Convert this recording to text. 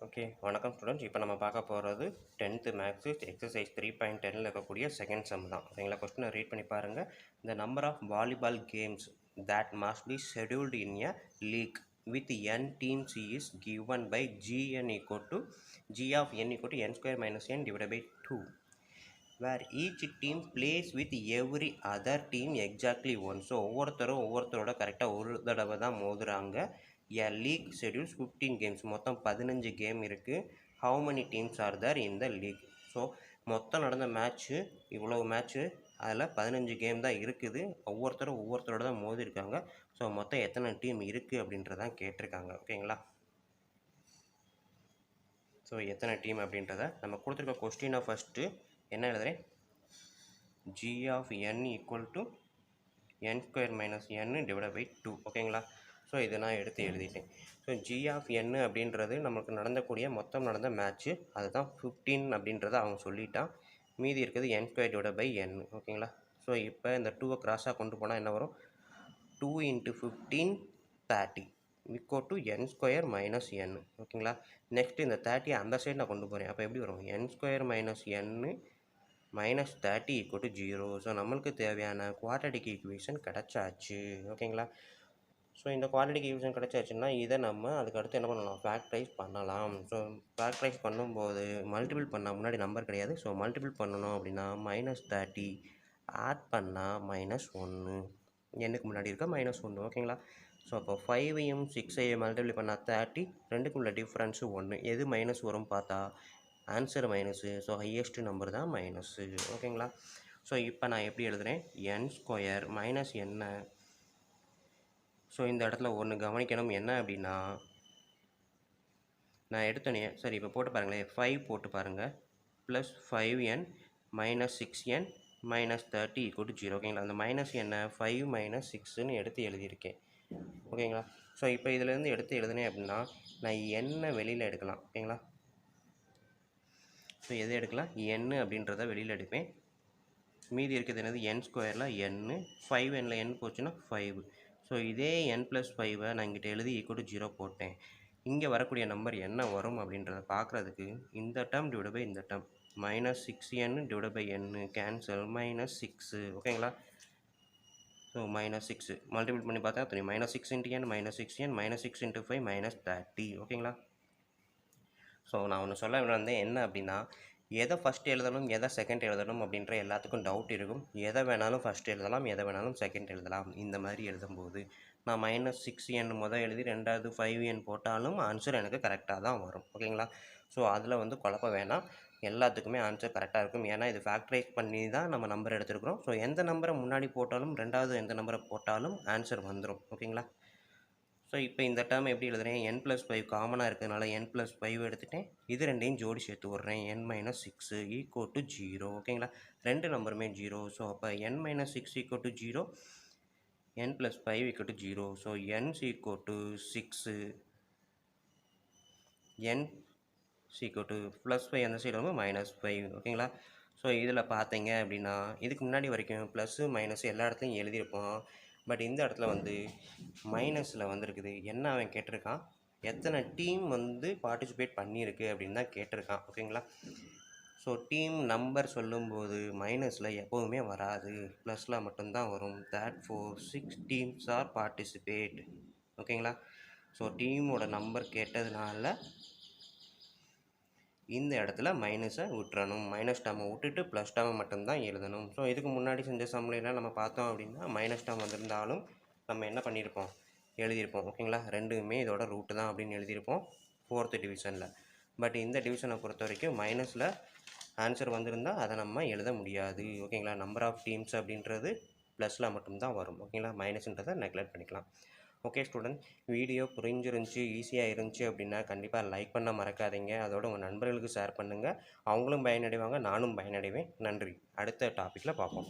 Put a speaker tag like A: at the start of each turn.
A: Okay வணக்கம் students. இப்போ நம்ம பார்க்க போகிறது 10th மேக்ஸு எக்ஸசைஸ் 3.10ல் இருக்கக்கூடிய செகண்ட் சம் தான். ஓகேங்களா, கொஸ்டினை ரீட் பண்ணி பாருங்கள். The number of volleyball games that must be scheduled in a league with n teams is given by gn equal to g of n equal to n square minus n divided by 2 where each team plays with every other team exactly once. So ஒவ்வொருத்தரோட கரெக்டாக ஒரு தடவை தான் மோதுறாங்க. A league schedules 15 games. மொத்தம் 15 game இருக்குது. How many teams are there in the league? So மொத்தம் நடந்த match இவ்வளோ மேட்ச்சு, அதில் 15 கேம் தான் இருக்குது. ஒவ்வொருத்தரோட தான் மோதிருக்காங்க. ஸோ மொத்தம் எத்தனை டீம் இருக்குது அப்படின்றதான் கேட்டிருக்காங்க. ஓகேங்களா, ஸோ எத்தனை டீம் அப்படின்றத நம்ம கொடுத்துருக்க கொஸ்டினை ஃபஸ்ட்டு என்ன எழுதுறேன், g of n equal to n square minus n divided by 2. ஓகேங்களா, ஸோ இதை நான் எடுத்து எழுதிட்டேன். ஸோ g of n அப்படின்றது நமக்கு மொத்தம் நடந்த மேட்ச்சு, அதுதான் 15 அப்படின்றத அவங்க சொல்லிட்டான். மீதி இருக்குது n square divided by n. ஓகேங்களா, ஸோ இப்போ இந்த 2வை கிராஸாக கொண்டு போனால் என்ன வரும், 2 × 15 30 equal to n square minus n. ஓகேங்களா, நெக்ஸ்ட் இந்த 30 அந்த சைடு நான் கொண்டு போகிறேன். அப்போ எப்படி வரும், n square minus n minus 30 equal to 0. So நம்மளுக்கு தேவையான குவாட்ரடிக் ஈக்குவேஷன் கிடச்சாச்சு. ஓகேங்களா, ஸோ இந்த குவாட்ரடிக் ஈக்குவேஷன் கிடச்சாச்சுன்னா இதை நம்ம அதுக்கடுத்து என்ன பண்ணலாம், ஃபேக்டரைஸ் பண்ணலாம். ஸோ ஃபேக்டரைஸ் பண்ணும்போது மல்டிபிள் பண்ணால் முன்னாடி நம்பர் கிடையாது. ஸோ மல்டிபிள் பண்ணணும் அப்படின்னா -30 ஆட் பண்ணால் -1, என்னுக்கு முன்னாடி இருக்க -1. ஓகேங்களா, ஸோ அப்போ 5ஐயும் 6ஐயும் மல்டிபிள் பண்ணால் 30, ரெண்டுக்கும் உள்ள டிஃப்ரென்ஸு 1. எது மைனஸ் வரும் பார்த்தா answer minus. So highest number தான் மைனஸு. ஓகேங்களா, ஸோ இப்போ நான் எப்படி எழுதுகிறேன், n ஸ்கொயர் மைனஸ் என்ன. ஸோ இந்த இடத்துல ஒன்று கவனிக்கணும், என்ன அப்படின்னா நான் எடுத்தோன்னே சரி இப்போ போட்டு பாருங்களேன், 5 போட்டு பாருங்கள், plus 5n minus 6n minus 30 equal to 0. ஓகேங்களா, அந்த மைனஸ் என்ன 5 மைனஸ் 6ன்னு எடுத்து எழுதியிருக்கேன். ஓகேங்களா, ஸோ இப்போ இதிலேருந்து எடுத்து எழுதுனேன் அப்படின்னா நான் என்ன வெளியில் எடுக்கலாம். ஓகேங்களா, ஸோ எது எடுக்கலாம், n அப்படின்றத வெளியில் எடுப்பேன். மீதி இருக்கிறது என்னது, n ஸ்கொயரில் n, 5nல n போச்சுன்னா 5. ஸோ இதே n + 5ஐ நான் இங்கிட்ட எழுதி ஈக்குவல் டு 0 போட்டேன். இங்கே வரக்கூடிய நம்பர் என்ன வரும் அப்படின்றத பார்க்குறதுக்கு இந்த டேர்ம் டிவைட் பை இந்த term, -6n divide by n cancel -6. ஓகேங்களா, ஸோ -6 மல்டிபிள் பண்ணி பார்த்தா தெரியும், -6 × n -6n -6 × 5 -30. ஓகேங்களா, ஸோ நான் ஒன்று சொல்ல வந்தேன் என்ன அப்படின்னா, எதை ஃபஸ்ட் எழுதணும் எதை செகண்ட் எழுதணும் அப்படின்ற எல்லாத்துக்கும் டவுட் இருக்கும். எதை வேணாலும் ஃபஸ்ட் எழுதலாம், எதை வேணாலும் செகண்ட் எழுதலாம். இந்த மாதிரி எழுதும்போது நான் -6n எழுதி ரெண்டாவது 5n போட்டாலும் ஆன்சர் எனக்கு கரெக்டாக தான் வரும். ஓகேங்களா, ஸோ அதில் குழப்ப வேணாம், எல்லாத்துக்குமே ஆன்சர் கரெக்டாக இருக்கும். ஏன்னா இது ஃபேக்டரைஸ் பண்ணி தான் நம்ம நம்பர் எடுத்துருக்குறோம். ஸோ எந்த நம்பரை முன்னாடி போட்டாலும் ரெண்டாவது எந்த நம்பரை போட்டாலும் ஆன்சர் வந்துடும். ஓகேங்களா, ஸோ இப்போ இந்த டேர்ம் எப்படி எழுதுறேன், n + 5 காமனாக இருக்கிறதுனால n + 5 எடுத்துட்டேன். இது ரெண்டையும் ஜோடி சேர்த்து விட்றேன், n - 6 ஈக்குவல் டு 0. ஓகேங்களா, ரெண்டு நம்பருமே 0. ஸோ அப்போ n - 6 equal to 0, n + 5 equal to 0. So n equal to 6, n equal to +5 அந்த சைடு -5. ஓகேங்களா, ஸோ இதில் பார்த்தீங்க அப்படின்னா இதுக்கு முன்னாடி வரைக்கும் ப்ளஸ்ஸு மைனஸ் எல்லா இடத்துலையும் எழுதியிருப்போம். பட் இந்த இடத்துல மைனஸில் வந்திருக்குது. என்ன அவன் கேட்டிருக்கான், எத்தனை டீம் பார்ட்டிசிபேட் பண்ணியிருக்கு அப்படின்னு தான் கேட்டிருக்கான். ஓகேங்களா, ஸோ டீம் நம்பர் சொல்லும்போது மைனஸில் எப்போவுமே வராது, ப்ளஸில் மட்டும்தான் வரும். therefore 6 teams are participate. ஓகேங்களா, ஸோ டீமோட நம்பர் கேட்டதுனால இந்த இடத்துல மைனஸை விட்டுறணும், மைனஸ் டேர்மை விட்டுட்டு ப்ளஸ் டேர்மை மட்டும்தான் எழுதணும். ஸோ இதுக்கு முன்னாடி செஞ்ச சம்லாம் நம்ம பார்த்தோம் அப்படின்னா மைனஸ் டேர்ம் வந்திருந்தாலும் நம்ம என்ன பண்ணியிருப்போம், எழுதியிருப்போம். ஓகேங்களா, ரெண்டுமே இதோட ரூட்டு தான் அப்படின்னு எழுதியிருப்போம் 4th டிவிஷனில். பட் இந்த டிவிஷனை பொறுத்த வரைக்கும் மைனஸில் ஆன்சர் வந்திருந்தால் அதை நம்ம எழுத முடியாது. ஓகேங்களா, நம்பர் ஆஃப் டீம்ஸ் அப்படின்றது ப்ளஸில் மட்டும்தான் வரும். ஓகேங்களா, மைனஸ்ன்றதை நெக்லெக்ட் பண்ணிக்கலாம். ஓகே ஸ்டூடெண்ட், வீடியோ புரிஞ்சிருந்துச்சி, ஈஸியாக இருந்துச்சு அப்படின்னா கண்டிப்பாக லைக் பண்ண மறக்காதீங்க. அதோடு உங்கள் நண்பர்களுக்கு ஷேர் பண்ணுங்கள். அவங்களும் பயனடைவாங்க, நானும் பயனடைவேன். நன்றி. அடுத்த டாப்பிக்கில் பார்ப்போம்.